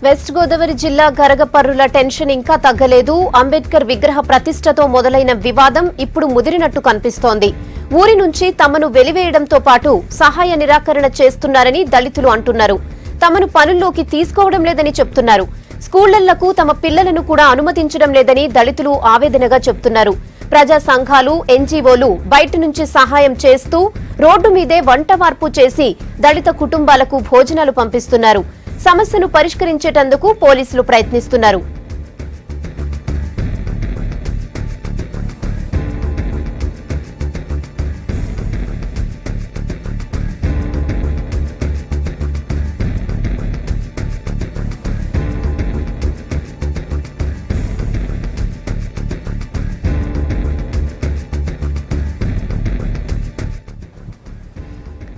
West Godavari జిల్లా గరగపర్రుల tension ఇంకా తగ్గలేదు. అంబేద్కర్ విగ్రహ ప్రతిష్టతో మొదలైన వివాదం ఇప్పుడు ముదిరినట్టు కనిపిస్తోంది. ఊరి నుంచి తమను వెలివేయడంతో పాటు సహాయ నిరాకరణ చేస్తున్నారని దళితులు అంటున్నారు. తమను పనుల్లోకి తీసుకోవడం లేదని చెప్తున్నారు. స్కూళ్లకు తమ పిల్లలను కూడా అనుమతించడం లేదని దళితులు ఆవేదనగా చెప్తున్నారు. ప్రజా సంఘాలు, ఎన్జీఓలు బయట నుంచి సహాయం చేస్తూ రోడ్డు మీదే వంటవార్పు చేసి దళిత కుటుంబాలకు భోజనాలు పంపిస్తున్నారు. సమస్యను పరిష్కరించేటందుకు పోలీసులు ప్రయత్నిస్తున్నారు.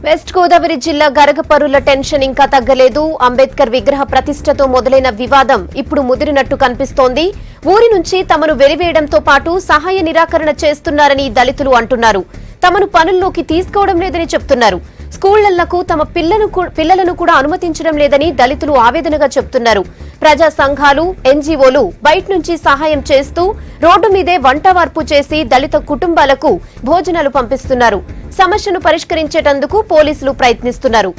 వెస్ట్ గోదావరి జిల్లా గరగపర్రుల టెన్షన్ ఇంకా తగ్గలేదు. అంబేద్కర్ విగ్రహ ప్రతిష్టతో మొదలైన వివాదం ఇప్పుడు ముదిరినట్టు కనిపిస్తోంది. ఊరి నుంచి తమను వెలివేయడంతో పాటు సహాయ నిరాకరణ చేస్తున్నారని దళితులు అంటున్నారు. తమను పనుల్లోకి తీసుకోవడం లేదని చెప్తున్నారు. స్కూళ్లకు తమ పిల్లలను కూడా అనుమతించడం లేదని దళితులు ఆవేదనగా చెప్తున్నారు. ప్రజా సంఘాలు, ఎన్జీఓలు బయట నుంచి సహాయం చేస్తూ రోడ్డు మీదే వంటవార్పు చేసి దళిత కుటుంబాలకు భోజనాలు పంపిస్తున్నారు. సమస్యను పరిష్కరించేటందుకు పోలీసులు ప్రయత్నిస్తున్నారు.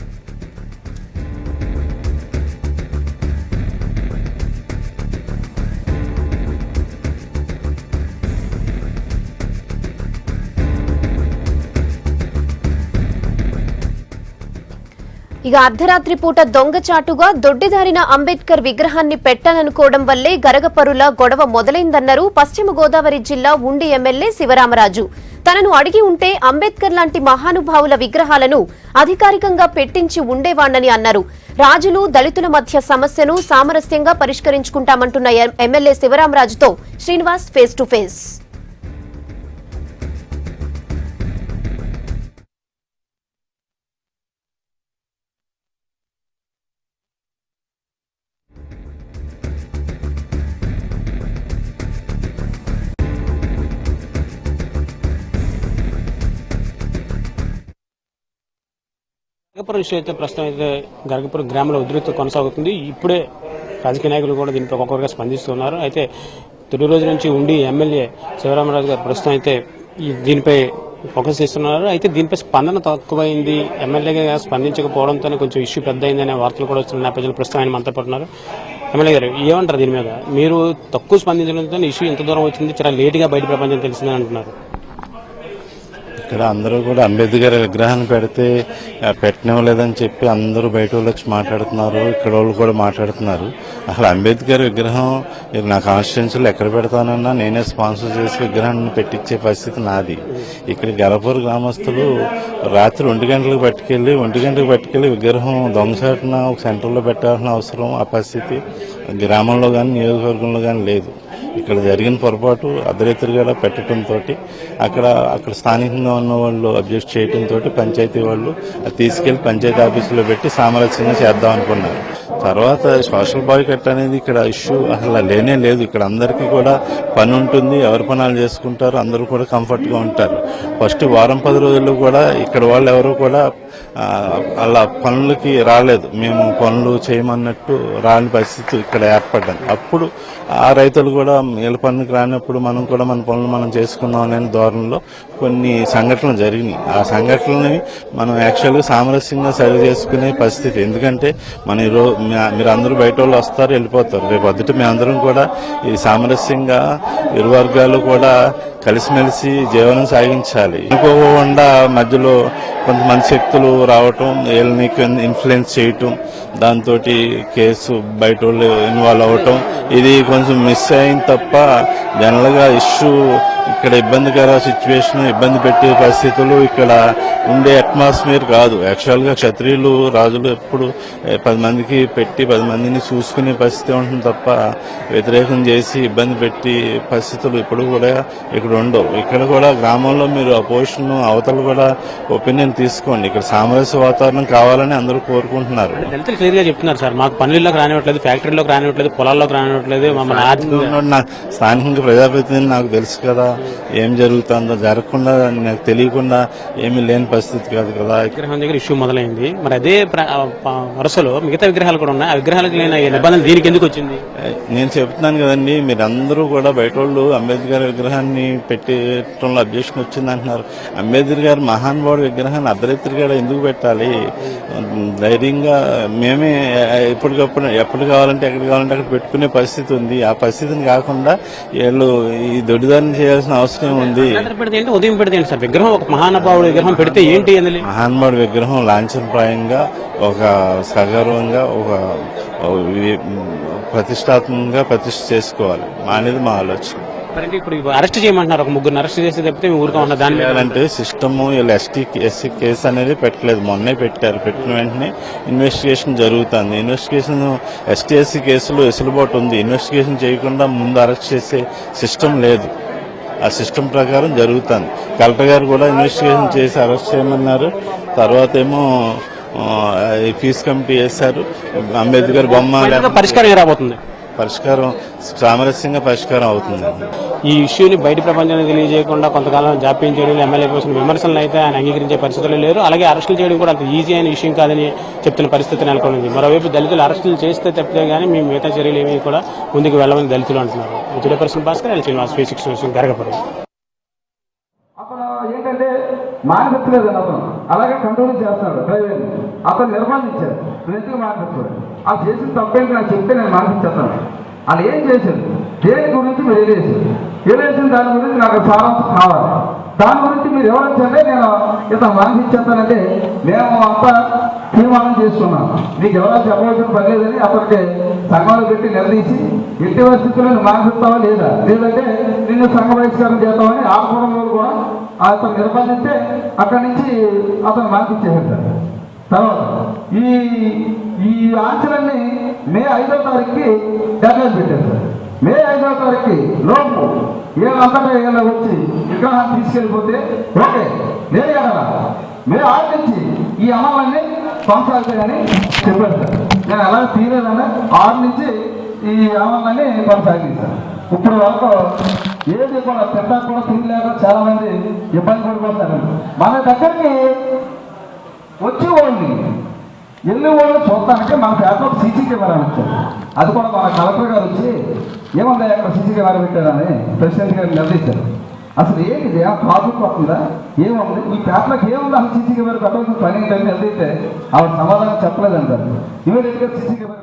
ఇక అర్ధరాత్రి పూట దొంగచాటుగా దొడ్డిదారిన అంబేద్కర్ విగ్రహాన్ని పెట్టాలనుకోవడం వల్లే గరగపర్రుల గొడవ మొదలైందన్నారు పశ్చిమ గోదావరి జిల్లా ఉండి ఎమ్మెల్యే శివరామరాజు. తనను అడిగి ఉంటే అంబేద్కర్ లాంటి మహానుభావుల విగ్రహాలను అధికారికంగా పెట్టించి ఉండేవాణ్ణని అన్నారు. రాజులు, దళితుల మధ్య సమస్యను సామరస్యంగా పరిష్కరించుకుంటామంటున్న ఎమ్మెల్యే శివరామరాజుతో Srinivas face to face. Garagapuram విషయం అయితే ప్రస్తుతం అయితే గరగపురం గ్రామంలో ఉధృతి కొనసాగుతుంది. ఇప్పుడే రాజకీయ నాయకులు కూడా దీనిపై ఒక్కొక్కరుగా స్పందిస్తున్నారు. అయితే తొలి రోజు నుంచి ఉండి ఎమ్మెల్యే శివరామరాజు గారు ప్రస్తుతం అయితే దీనిపై ఫోకస్ చేస్తున్నారు. అయితే దీనిపై స్పందన తక్కువైంది, ఎమ్మెల్యేగా స్పందించకపోవడంతో కొంచెం ఇష్యూ పెద్ద అయిందనే వార్తలు కూడా వస్తున్న నేపథ్యంలో ప్రస్తుతం ఆయన మనతో పడుతున్నారు. ఎమ్మెల్యే గారు ఏమంటారు దీని మీద? మీరు తక్కువ స్పందించడంతో ఇష్యూ ఇంత దూరం వచ్చింది, చాలా లేటుగా బయట ప్రపంచం తెలిసిందని అంటున్నారు. ఇక్కడ అందరూ కూడా అంబేద్కర్ విగ్రహాన్ని పెడితే పెట్టనివ్వలేదని చెప్పి అందరూ బయట వాళ్ళు వచ్చి మాట్లాడుతున్నారు. ఇక్కడ వాళ్ళు కూడా మాట్లాడుతున్నారు. అసలు అంబేద్కర్ విగ్రహం నా కాన్స్టిట్యున్సీలో ఎక్కడ పెడతానన్నా నేనే స్పాన్సర్ చేసి విగ్రహాన్ని పెట్టించే పరిస్థితి నాది. ఇక్కడ గరపూర్ గ్రామస్తులు రాత్రి 1 గంటలకు పట్టుకెళ్లి విగ్రహం దొంగసాటున ఒక సెంటర్లో పెట్టాల్సిన అవసరం, ఆ పరిస్థితి గ్రామంలో కానీ నియోజకవర్గంలో కానీ లేదు. ఇక్కడ జరిగిన పొరపాటు అర్ధరాత్రిగా పెట్టడంతో అక్కడ స్థానికంగా ఉన్న వాళ్ళు అబ్జెక్ట్ చేయడంతో పంచాయతీ వాళ్ళు తీసుకెళ్లి పంచాయతీ ఆఫీసులో పెట్టి సామరస్యంగా చేద్దాం అనుకున్నారు. తర్వాత సోషల్ బాయ్కట్ అనేది ఇక్కడ ఇష్యూ అసలు లేనే లేదు. ఇక్కడ అందరికీ కూడా పని ఉంటుంది, ఎవరి పనులు చేసుకుంటారు, అందరూ కూడా కంఫర్ట్ గా ఉంటారు. ఫస్ట్ వారం 10 రోజుల్లో కూడా ఇక్కడ వాళ్ళు ఎవరు కూడా అలా పనులకి రాలేదు. మేము పనులు చేయమన్నట్టు రాని పరిస్థితి ఇక్కడ ఏర్పడ్డాను. అప్పుడు ఆ రైతులు కూడా వీళ్ళ పనులకు రానప్పుడు మనం కూడా మన పనులు మనం చేసుకుందాం అనే ధోరణిలో కొన్ని సంఘటనలు జరిగినాయి. ఆ సంఘటనలని మనం యాక్చువల్గా సామరస్యంగా సరి చేసుకునే పరిస్థితి. ఎందుకంటే మీరు అందరూ బయట వాళ్ళు వస్తారు, వెళ్ళిపోతారు. రేపు పొద్దుట మేమందరం కూడా ఈ సామరస్యంగా ఇరు వర్గాలు కూడా కలిసిమెలిసి జీవనం సాగించాలి. అనుకోకుండా మధ్యలో కొంతమంది శక్తులు రావటం, వీళ్ళని ఇన్ఫ్లుయెన్స్ చేయటం, దాంతో కేసు బయట వాళ్ళు ఇన్వాల్వ్ అవటం, ఇది కొంచెం మిస్ అయింది తప్ప జనరల్ గా ఇష్యూ ఇక్కడ ఇబ్బందికర సిచ్యువేషన్, ఇబ్బంది పెట్టే పరిస్థితులు ఇక్కడ ఉండే అట్మాస్ఫియర్ కాదు. యాక్చువల్ గా క్షత్రియులు, రాజులు ఎప్పుడు 10 మందికి పెట్టి 10 మందిని చూసుకునే పరిస్థితి ఉంటుంది తప్ప వ్యతిరేకం చేసి ఇబ్బంది పెట్టి పరిస్థితులు ఇప్పుడు కూడా ఇక్కడ ఉండవు. ఇక్కడ కూడా గ్రామంలో మీరు అపోజిషన్ అవతల కూడా ఒపీనియన్ తీసుకోండి. ఇక్కడ సామరస్య వాతావరణం కావాలని అందరూ కోరుకుంటున్నారు. క్లియర్ గా చెప్తున్నారు సార్, మాకు పనుల్లోకి రానివ్వట్లేదు, ఫ్యాక్టరీలోకి రానివ్వట్లేదు, పొలాల్లోకి రానివ్వట్లేదు. స్థానికంగా ప్రజాప్రతినిధి నాకు తెలుసు కదా, ఏం జరుగుతుందో జరగకుండా నాకు తెలియకుండా ఏమీ లేని పరిస్థితి కాదు కదా. విగ్రహం దగ్గర ఇష్యూ మొదలైంది, మరి అదే వరుసలో మిగతా విగ్రహాలు కూడా ఉన్నాయి. ఆ విగ్రహాలకు లేని నిబంధన దీనికి ఎందుకు వచ్చింది? నేను చెప్తున్నాను కదండి, మీరందరూ కూడా బయట వాళ్ళు అంబేద్కర్ విగ్రహాన్ని పెట్టడంలో అబ్జెక్షన్ వచ్చింది అంటున్నారు. అంబేద్కర్ గారు మహానుభావుడు విగ్రహాన్ని అర్ధరాత్రిగా ఎందుకు పెట్టాలి? ధైర్యంగా మేమే ఎప్పటికప్పుడు ఎప్పుడు కావాలంటే ఎక్కడ కావాలంటే అక్కడ పెట్టుకునే పరిస్థితి ఉంది. ఆ పరిస్థితిని కాకుండా వీళ్ళు ఈ దొడ్డిదారిని చేయాల్సిన అవసరం ఉంది. ఉదయం పెడితే సార్ విగ్రహం, ఒక మహానుభావుడు విగ్రహం పెడితే ఏంటి? మహానుభావుడు విగ్రహం లాంఛనప్రాయంగా, ఒక సగర్వంగా, ఒక ప్రతిష్టాత్మకంగా ప్రతిష్ఠ చేసుకోవాలి అనేది మా ఆలోచన. ఇప్పుడు అరెస్ట్ చేయమంటున్నారు, ఒక ముగ్గురు అరెస్ట్ చేసి తప్పితే ఊరుకోమన్నారు. దాని అంటే సిస్టమ్ వీళ్ళు ఎస్సీ కేసు అనేది పెట్టలేదు, మొన్నే పెట్టారు. పెట్టిన వెంటనే ఇన్వెస్టిగేషన్ జరుగుతుంది. ఇన్వెస్టిగేషన్ ఎస్సీ కేసులో వెసులుబాటు ఉంది. ఇన్వెస్టిగేషన్ చేయకుండా ముందు అరెస్ట్ చేసే సిస్టమ్ లేదు. ఆ సిస్టమ్ ప్రకారం జరుగుతుంది. కలెక్టర్ గారు కూడా ఇన్వెస్టిగేషన్ చేసి అరెస్ట్ చేయమన్నారు. తర్వాత ఏమో పీస్ కమిటీ వేశారు. అంబేద్కర్ బొమ్మ పరిష్కారం రాబోతుంది. పరిష్కారం సామరస్యంగా పరిష్కారం అవుతుంది. ఈ ఇష్యూని బయట ప్రపంచానికి తెలియజేయకుండా కొంతకాలం జాప్యం చేయడం, ఎమ్మెల్యే కోసం విమర్శలు అయితే ఆయన అంగీకరించే పరిస్థితులు లేరు. అలాగే అరెస్టులు చేయడం కూడా అంత ఈజీ అయిన విషయం కాదని చెప్తున్న పరిస్థితి నెలకొంది. మరోవైపు దళితులు అరెస్టులు చేస్తే తప్పితే కానీ మేము మిగతా చర్యలు ఏమీ కూడా ముందుకు వెళ్ళమని దళితులు అంటున్నారు. విజయపర్సన్ భాస్కర్, శ్రీనివాస్, 360 గరగపురం. అతను ఏంటంటే మానిపించలేదు, అతను అలాగే కంట్రోల్ చేస్తున్నాడు డ్రైవర్. అతను నిర్బంధించారు. నేను ఎందుకు మానిపించాడు? ఆ చేసిన తప్పేంటి నాకు చెప్తే నేను మానిపించేస్తాను. వాళ్ళు ఏం చేశారు, దేని గురించి మీరు ఏలేసిన దాని గురించి నాకు సారాంశం కావాలి. దాని గురించి మీరు ఎవరొచ్చంటే నేను ఇతను మానిపించేస్తానంటే మేము అంతా తీర్మానం చేసుకున్నాం. నీకు ఎవరో చెప్పవలసిన పని లేదని అతనికి సంఘాలు పెట్టి నిలదీసి ఎట్టి పరిస్థితుల్లో నువ్వు మానిపిస్తావా లేదా, లేదంటే నిన్ను సంఘ బహిష్కారం చేస్తామని ఆకుపురంలో కూడా అతను నిర్బంధించి అక్కడి నుంచి అతను మానిపించేసారు. తర్వాత ఈ ఆంక్షలన్నీ మే 5వ తారీఖుకి డెడ్లైన్ పెట్టారు సార్. మే 5వ తారీఖుకి లోపు వీళ్ళంతటా వీళ్ళ వచ్చి విగ్రహాన్ని తీసుకెళ్ళిపోతే ఓకే, లేదు కదా మే 6 నుంచి ఈ అమలన్నీ కొనసాగుతాయని చెప్పారు సార్. నేను అలా తీరేదని 6 నుంచి ఈ అమలన్నీ కొనసాగించాను. ఇప్పుడు వరకు ఏది కూడా పెట్టాక కూడా తీయలేక చాలా మంది ఇబ్బంది పడిపోతారు. మన దగ్గరికి వచ్చేవాళ్ళని వెళ్ళే వాళ్ళు చూడటానికి మన పేపర్లో సీసీ కెమెరా వచ్చారు. అది కూడా మన కలెక్టర్ గారు వచ్చి ఏముందా అక్కడ సీసీ కెమెరా పెట్టారని ప్రెసిడెంట్ గారు నిర్ణయించారు. అసలు ఏంటిది, ట్రాఫిక్ వస్తుందా, ఏముంది ఈ పేపర్లకు ఏముంది, అసలు సీసీ కెమెరా పెట్టవలసిన పని ఏంటని నిర్ణయితే ఆవిడ సమాధానం చెప్పలేదంటారు. ఇమీడియట్గా సీసీ కెమెరా